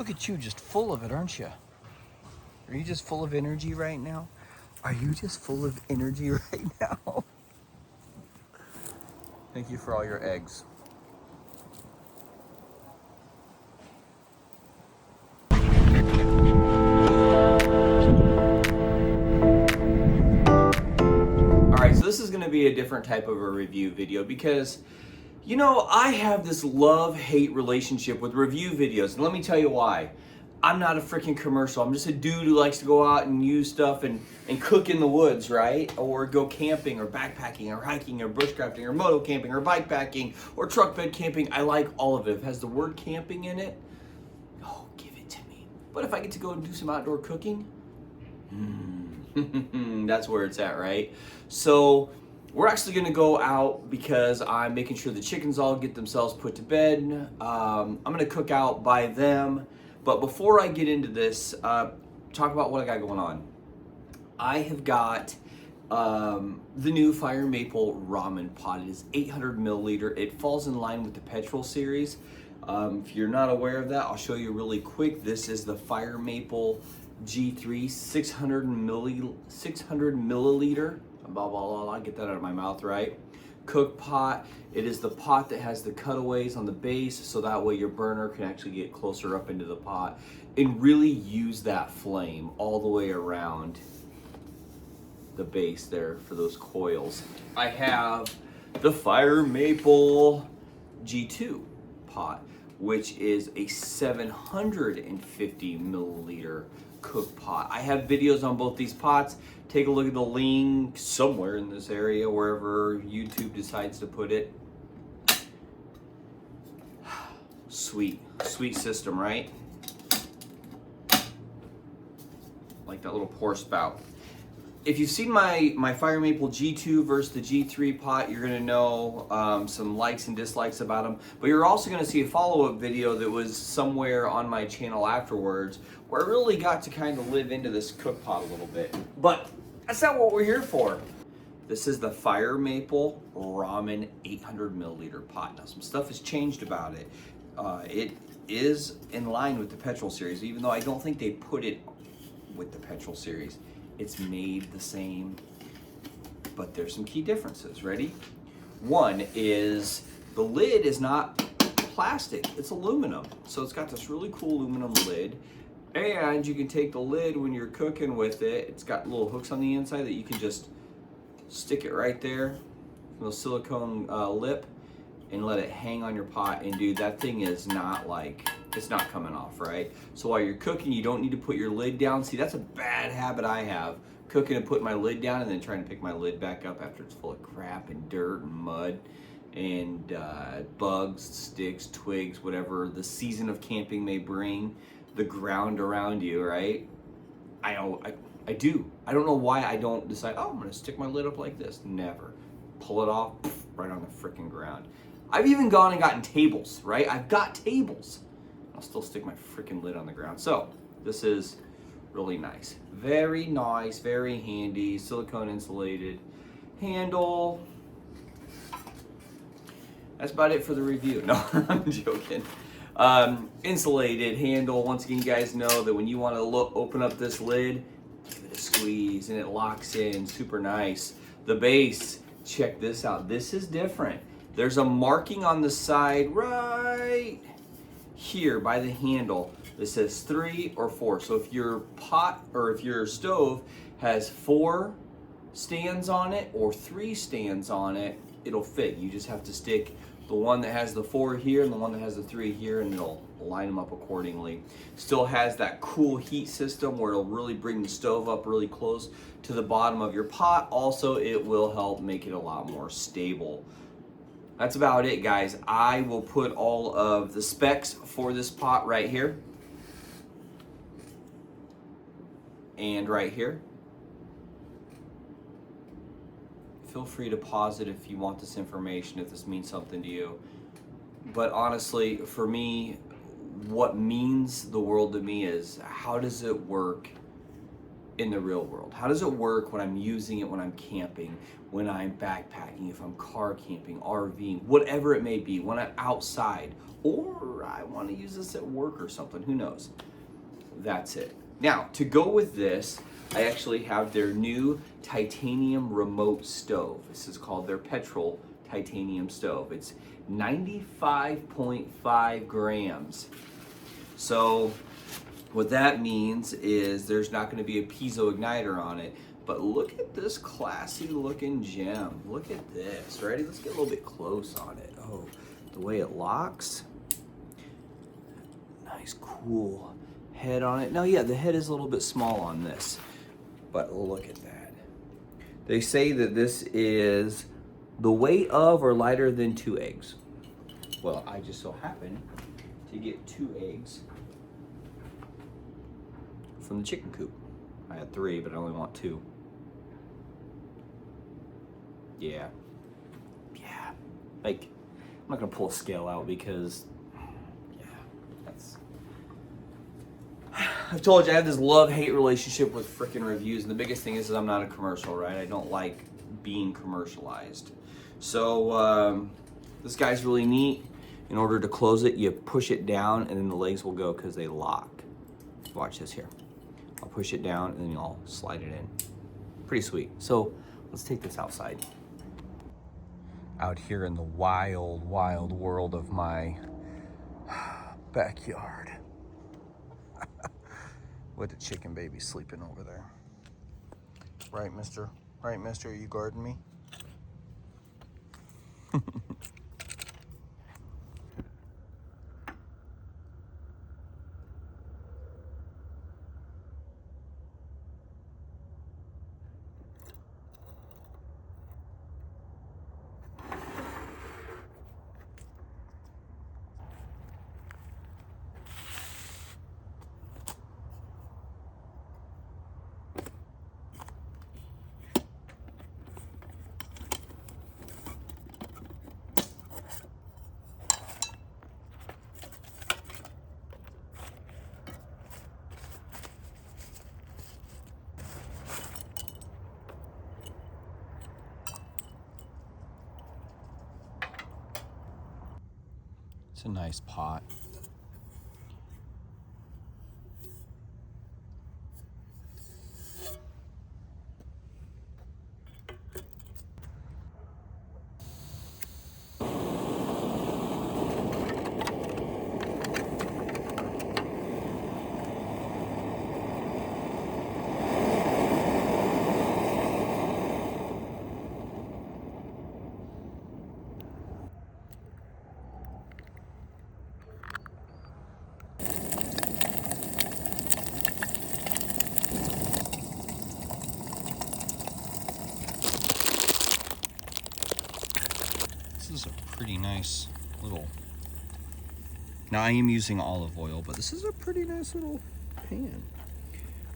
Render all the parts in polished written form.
Look at you, just full of it, aren't you? Are you just full of energy right now? Are you just full of energy right now? Thank you for all your eggs. Alright, so this is going to be a different type of a review video because, you know, I have this love-hate relationship with review videos, and let me tell you why. I'm not a freaking commercial. I'm just a dude who likes to go out and use stuff and cook in the woods, right? Or go camping or backpacking or hiking or bushcrafting or moto camping or bike packing or truck bed camping. I like all of it. If it has the word camping in it, oh, give it to me. But if I get to go and do some outdoor cooking, that's where it's at, right? So we're actually gonna go out because I'm making sure the chickens all get themselves put to bed. I'm gonna cook out by them. But before I get into this, talk about what I got going on. I have got the new FireMaple Ramen Pot. It is 800 milliliter. It falls in line with the Petrel series. If you're not aware of that, I'll show you really quick. This is the FireMaple G3 600 milliliter. Blah, blah, blah, get that out of my mouth, right? Cook pot. It is the pot that has the cutaways on the base, so that way your burner can actually get closer up into the pot and really use that flame all the way around the base there for those coils. I have the FireMaple G2 pot, which is a 750 milliliter cook pot. I have videos on both these pots. Take a look at the link somewhere in this area, wherever YouTube decides to put it. Sweet, sweet system, right? Like that little pour spout. If you've seen my FireMaple G2 versus the G3 pot, you're gonna know some likes and dislikes about them. But you're also gonna see a follow-up video that was somewhere on my channel afterwards, where I really got to kind of live into this cook pot a little bit. But that's not what we're here for. This is the FireMaple Ramen 800 milliliter pot. Now some stuff has changed about it. It is in line with the Petrel series, even though I don't think they put it with the Petrel series. It's made the same, but there's some key differences. Ready? One is the lid is not plastic, it's aluminum. So it's got this really cool aluminum lid, and you can take the lid when you're cooking with it. It's got little hooks on the inside that you can just stick it right there, little silicone lip, and let it hang on your pot. And dude, that thing is not like, it's not coming off, right? So while you're cooking, you don't need to put your lid down. See, that's a bad habit I have. Cooking and putting my lid down and then trying to pick my lid back up after it's full of crap and dirt and mud and bugs, sticks, twigs, whatever the season of camping may bring, the ground around you, right? I do. I don't know why I don't decide, oh, I'm gonna stick my lid up like this. Never. Pull it off, right on the freaking ground. I've even gone and gotten tables, right? I've got tables. I'll still stick my freaking lid on the ground. So this is really nice, very handy, silicone insulated handle. That's about it for the review. No, I'm joking. Insulated handle. Once again, you guys know that when you want to open up this lid, give it a squeeze and it locks in. Super nice. The base, check this out. This is different. There's a marking on the side right here by the handle that says 3 or 4. So if your pot or if your stove has 4 stands on it or 3 stands on it, it'll fit. You just have to stick the one that has the 4 here and the one that has the 3 here, and it'll line them up accordingly. Still has that cool heat system where it'll really bring the stove up really close to the bottom of your pot. Also, it will help make it a lot more stable. That's about it, guys. I will put all of the specs for this pot right here and right here. Feel free to pause it if you want this information, if this means something to you. But honestly, for me, what means the world to me is how does it work in the real world? How does it work when I'm using it when I'm camping, when I'm backpacking, if I'm car camping, RVing, whatever it may be, when I'm outside, or I want to use this at work or something, who knows? That's it. Now, to go with this, I actually have their new Titanium Remote Stove. This is called their Petrel Titanium Stove. It's 95.5 grams. So what that means is there's not going to be a piezo igniter on it. But look at this classy looking gem. Look at this. Ready? Let's get a little bit close on it. Oh, the way it locks. Nice, cool head on it. Now, yeah, the head is a little bit small on this, but look at that. They say that this is the weight of or lighter than 2 eggs. Well, I just so happen to get 2 eggs from the chicken coop. I had 3, but I only want 2. Yeah. Like, I'm not gonna pull a scale out because, yeah, that's. I've told you I have this love-hate relationship with freaking reviews, and the biggest thing is I'm not a commercial, right? I don't like being commercialized. So this guy's really neat. In order to close it, you push it down, and then the legs will go because they lock. Watch this here. I'll push it down, and then I'll slide it in. Pretty sweet. So let's take this outside. Out here in the wild, wild world of my backyard. With the chicken baby sleeping over there. Right, mister? Right, mister? Are you guarding me? It's a nice pot. This is a pretty nice little, now I am using olive oil, but this is a pretty nice little pan.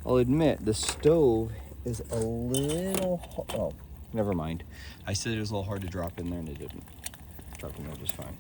I'll admit the stove is a little, oh, never mind. I said it was a little hard to drop in there and it didn't. Dropped in there just fine.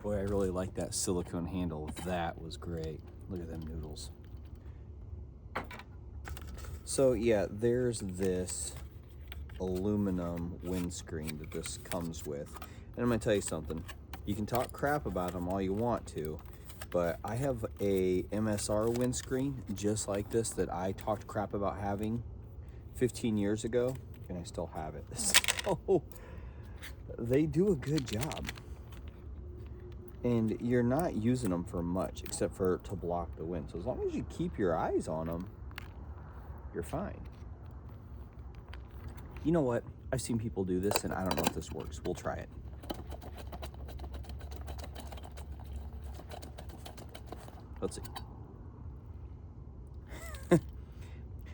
Boy, I really like that silicone handle. That was great. Look at them noodles. So yeah, there's this aluminum windscreen that this comes with. And I'm gonna tell you something. You can talk crap about them all you want to, but I have a MSR windscreen just like this that I talked crap about having 15 years ago, and I still have it. So they do a good job. And you're not using them for much except for to block the wind. So as long as you keep your eyes on them, you're fine. You know what? I've seen people do this and I don't know if this works. We'll try it. Let's see.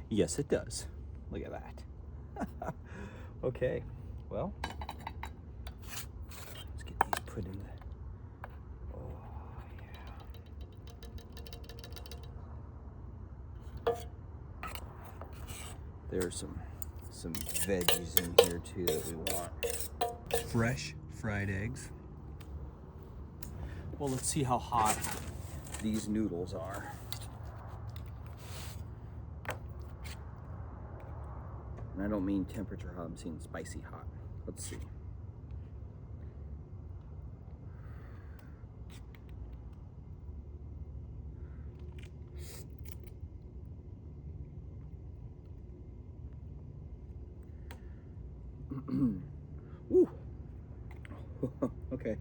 Yes, it does. Look at that. Okay, well, let's get these put in the, oh yeah. There's some veggies in here too that we want. Fresh fried eggs. Well, let's see how hot these noodles are. And I don't mean temperature hot, I'm saying spicy hot. Let's see. Ooh. Okay.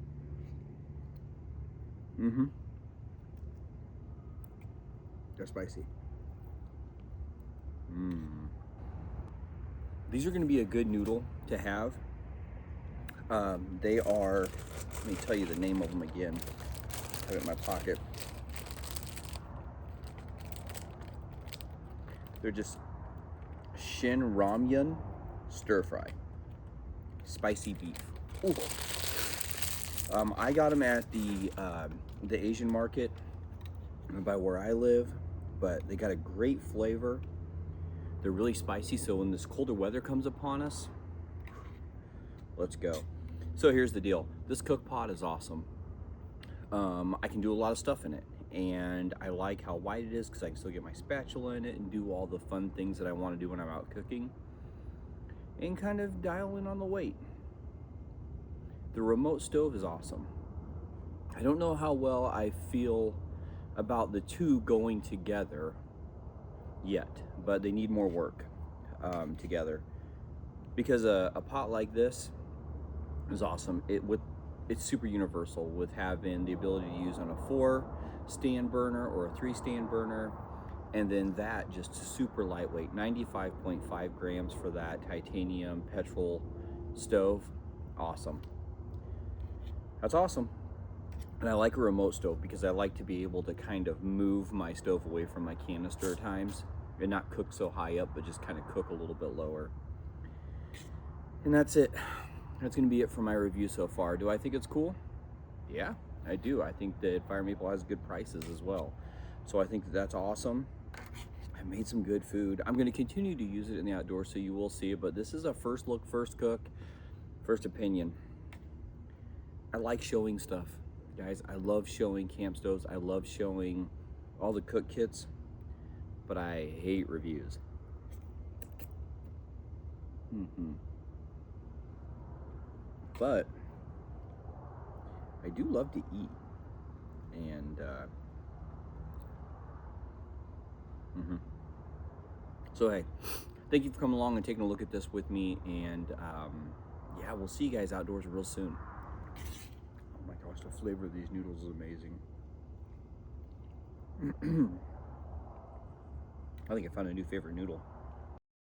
Mm-hmm. They're spicy. Mmm. These are going to be a good noodle to have. They are, let me tell you the name of them again. I have it in my pocket. They're just Shin Ramyun stir fry. Spicy beef. Ooh. I got them at the Asian market by where I live, but they got a great flavor. They're really spicy, so when this colder weather comes upon us, let's go. So here's the deal. This cook pot is awesome. I can do a lot of stuff in it, and I like how wide it is because I can still get my spatula in it and do all the fun things that I want to do when I'm out cooking, and kind of dial in on the weight. The remote stove is awesome. I don't know how well I feel about the two going together yet, but they need more work together, because a pot like this is awesome. It's super universal with having the ability to use on a 4-stand burner or a 3-stand burner, and then that just super lightweight, 95.5 grams for that titanium Petrel stove. Awesome. That's awesome. And I like a remote stove because I like to be able to kind of move my stove away from my canister at times and not cook so high up, but just kind of cook a little bit lower. And that's it. That's going to be it for my review so far. Do I think it's cool? Yeah, I do. I think that FireMaple has good prices as well. So I think that's awesome. I made some good food. I'm going to continue to use it in the outdoors, so you will see it, but this is a first look, first cook, first opinion. I like showing stuff, guys. I love showing camp stoves. I love showing all the cook kits, but I hate reviews. But I do love to eat, and so hey, thank you for coming along and taking a look at this with me, and yeah, we'll see you guys outdoors real soon. Oh my gosh, the flavor of these noodles is amazing. I think I found a new favorite noodle.